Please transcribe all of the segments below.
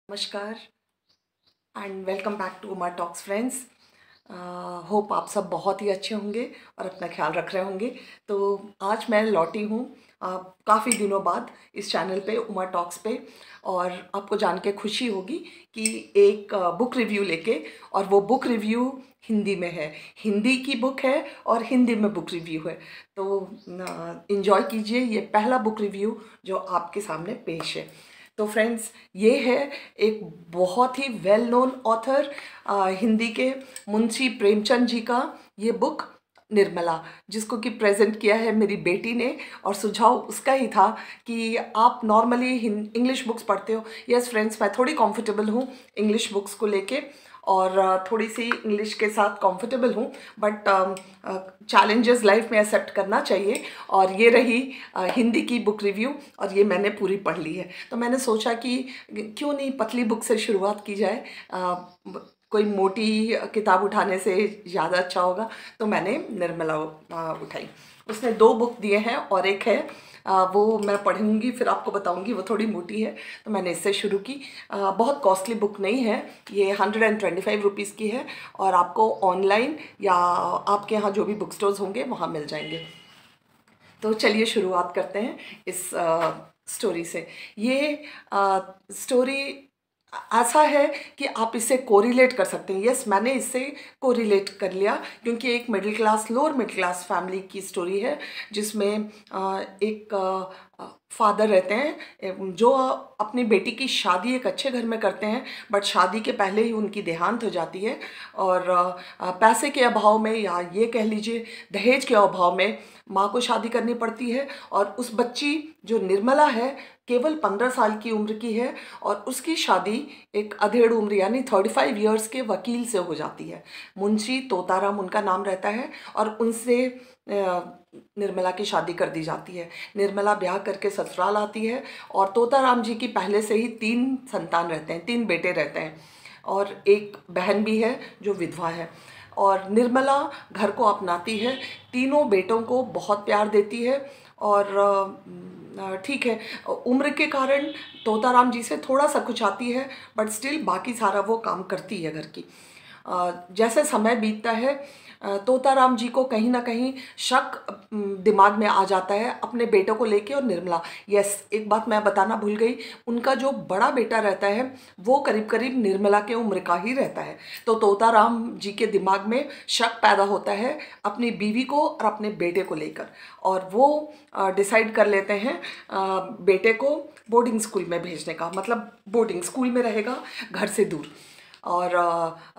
नमस्कार and welcome back to Uma talks friends. Hope आप सब बहुत ही अच्छे होंगे और अपना ख्याल रख रहे होंगे। तो आज मैं लौटी हूँ काफ़ी दिनों बाद इस चैनल पे उमा टॉक्स पे, और आपको जान के खुशी होगी कि एक बुक रिव्यू लेके, और वो बुक रिव्यू हिंदी में है। हिंदी की बुक है और हिंदी में बुक रिव्यू है। तो इन्जॉय कीजिए ये पहला बुक रिव्यू जो आपके सामने पेश है। तो फ्रेंड्स, ये है एक बहुत ही वेल नोन ऑथर हिंदी के मुंशी प्रेमचंद जी का ये बुक निर्मला, जिसको कि प्रेजेंट किया है मेरी बेटी ने। और सुझाव उसका ही था कि आप नॉर्मली इंग्लिश बुक्स पढ़ते हो। यस फ्रेंड्स, मैं थोड़ी कंफर्टेबल हूँ इंग्लिश बुक्स को लेके, और थोड़ी सी इंग्लिश के साथ कंफर्टेबल हूँ, बट चैलेंजेस लाइफ में एक्सेप्ट करना चाहिए। और ये रही हिंदी की बुक रिव्यू, और ये मैंने पूरी पढ़ ली है। तो मैंने सोचा कि क्यों नहीं पतली बुक से शुरुआत की जाए, कोई मोटी किताब उठाने से ज़्यादा अच्छा होगा। तो मैंने निर्मला उठाई। उसने 2 बुक दिए हैं और एक है वो मैं पढ़ूंगी, फिर आपको बताऊंगी। वो थोड़ी मोटी है तो मैंने इससे शुरू की। बहुत कॉस्टली बुक नहीं है, ये 125 रुपीज़ की है, और आपको ऑनलाइन या आपके यहाँ जो भी बुक स्टोर्स होंगे वहाँ मिल जाएंगे। तो चलिए शुरुआत करते हैं इस स्टोरी से। ये स्टोरी ऐसा है कि आप इससे कोरिलेट कर सकते हैं। यस, मैंने इससे कोरिलेट कर लिया, क्योंकि एक middle class, lower middle class family की स्टोरी है, जिसमें एक फादर रहते हैं जो अपनी बेटी की शादी एक अच्छे घर में करते हैं, बट शादी के पहले ही उनकी देहांत हो जाती है। और पैसे के अभाव में, या ये कह लीजिए दहेज के अभाव में, माँ को शादी करनी पड़ती है। और उस बच्ची जो निर्मला है, केवल 15 साल की उम्र की है, और उसकी शादी एक अधेड़ उम्र यानी 35 इयर्स के वकील से हो जाती है। मुंशी तोताराम उनका नाम रहता है, और उनसे निर्मला की शादी कर दी जाती है। निर्मला ब्याह करके ससुराल आती है, और तोताराम जी की पहले से ही 3 संतान रहते हैं, 3 बेटे रहते हैं, और एक बहन भी है जो विधवा है। और निर्मला घर को अपनाती है, तीनों बेटों को बहुत प्यार देती है। और ठीक है, उम्र के कारण तोताराम जी से थोड़ा सा कुछ आती है, बट स्टिल बाकी सारा वो काम करती है घर की। जैसे समय बीतता है, तोताराम जी को कहीं ना कहीं शक दिमाग में आ जाता है अपने बेटों को लेके और निर्मला। यस, एक बात मैं बताना भूल गई, उनका जो बड़ा बेटा रहता है वो करीब करीब निर्मला के उम्र का ही रहता है। तो तोताराम जी के दिमाग में शक पैदा होता है अपनी बीवी को और अपने बेटे को लेकर, और वो डिसाइड कर लेते हैं बेटे को बोर्डिंग स्कूल में भेजने का। मतलब बोर्डिंग स्कूल में रहेगा, घर से दूर। और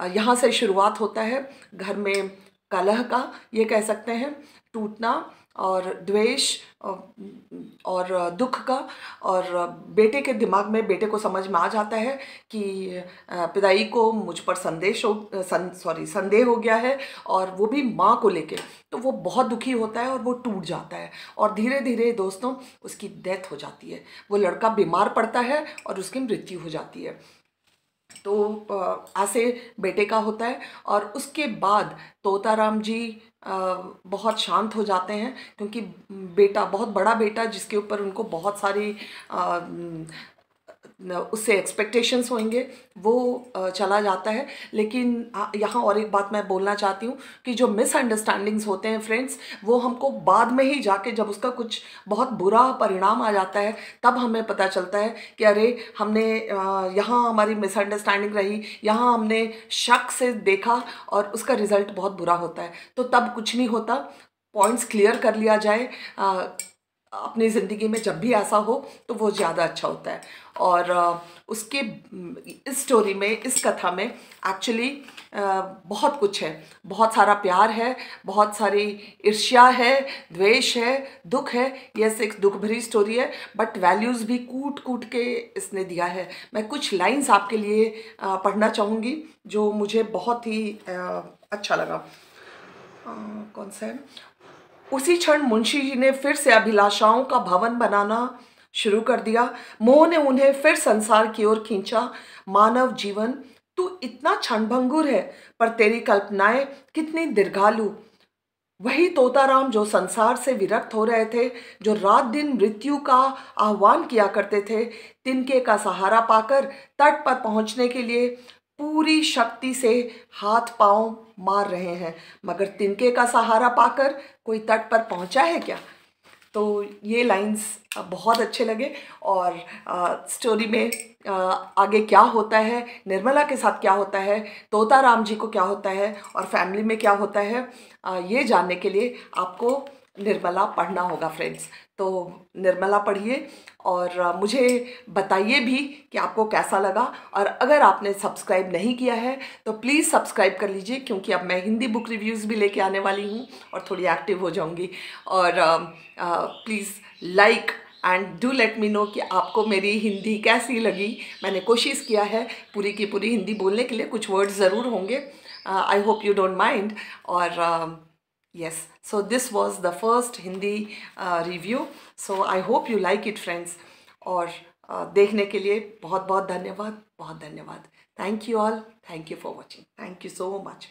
यहाँ से शुरुआत होता है घर में कलह का, ये कह सकते हैं, टूटना और द्वेष और दुख का। और बेटे के दिमाग में, बेटे को समझ में आ जाता है कि पिताई को मुझ पर संदेह हो गया है, और वो भी माँ को लेके। तो वो बहुत दुखी होता है और वो टूट जाता है, और धीरे धीरे दोस्तों उसकी डेथ हो जाती है। वो लड़का बीमार पड़ता है और उसकी मृत्यु हो जाती है। तो ऐसे बेटे का होता है। और उसके बाद तोताराम जी बहुत शांत हो जाते हैं, क्योंकि बेटा, बहुत बड़ा बेटा जिसके ऊपर उनको बहुत सारी उससे एक्सपेक्टेशंस होंगे, वो चला जाता है। लेकिन यहाँ और एक बात मैं बोलना चाहती हूँ कि जो मिसअंडरस्टैंडिंग्स होते हैं फ्रेंड्स, वो हमको बाद में ही जाके, जब उसका कुछ बहुत बुरा परिणाम आ जाता है, तब हमें पता चलता है कि अरे हमने यहाँ हमारी मिसअंडरस्टैंडिंग रही, यहाँ हमने शक से देखा और उसका रिजल्ट बहुत बुरा होता है। तो तब कुछ नहीं होता, पॉइंट्स क्लियर कर लिया जाए अपनी ज़िंदगी में, जब भी ऐसा हो तो वो ज़्यादा अच्छा होता है। और उसके इस स्टोरी में, इस कथा में एक्चुअली बहुत कुछ है। बहुत सारा प्यार है, बहुत सारी ईर्ष्या है, द्वेष है, दुख है। यस, एक दुख भरी स्टोरी है, बट वैल्यूज़ भी कूट कूट के इसने दिया है। मैं कुछ लाइंस आपके लिए पढ़ना चाहूँगी जो मुझे बहुत ही अच्छा लगा। कौन सा है? उसी क्षण मुंशी जी ने फिर से अभिलाषाओं का भवन बनाना शुरू कर दिया। मोह ने उन्हें फिर संसार की ओर खींचा। मानव जीवन, तू इतना क्षणभंगुर है, पर तेरी कल्पनाएं कितनी दीर्घालु। वही तोताराम जो संसार से विरक्त हो रहे थे, जो रात दिन मृत्यु का आह्वान किया करते थे, तिनके का सहारा पाकर तट पर पहुंचने के लिए पूरी शक्ति से हाथ पांव मार रहे हैं, मगर तिनके का सहारा पाकर कोई तट पर पहुंचा है क्या? तो ये लाइंस बहुत अच्छे लगे। और स्टोरी में आगे क्या होता है, निर्मला के साथ क्या होता है, तोताराम जी को क्या होता है और फैमिली में क्या होता है, ये जानने के लिए आपको निर्मला पढ़ना होगा फ्रेंड्स। तो निर्मला पढ़िए और मुझे बताइए भी कि आपको कैसा लगा। और अगर आपने सब्सक्राइब नहीं किया है तो प्लीज़ सब्सक्राइब कर लीजिए, क्योंकि अब मैं हिंदी बुक रिव्यूज़ भी लेके आने वाली हूँ और थोड़ी एक्टिव हो जाऊँगी। और please like and do let me know कि आपको मेरी हिंदी कैसी लगी। मैंने कोशिश किया है पूरी की पूरी हिंदी बोलने के लिए, कुछ वर्ड्स ज़रूर होंगे। I hope you don't mind. और yes, so this was the first Hindi review, so I hope you like it friends। और देखने के लिए बहुत बहुत धन्यवाद, बहुत धन्यवाद। Thank you all, thank you for watching, thank you so much.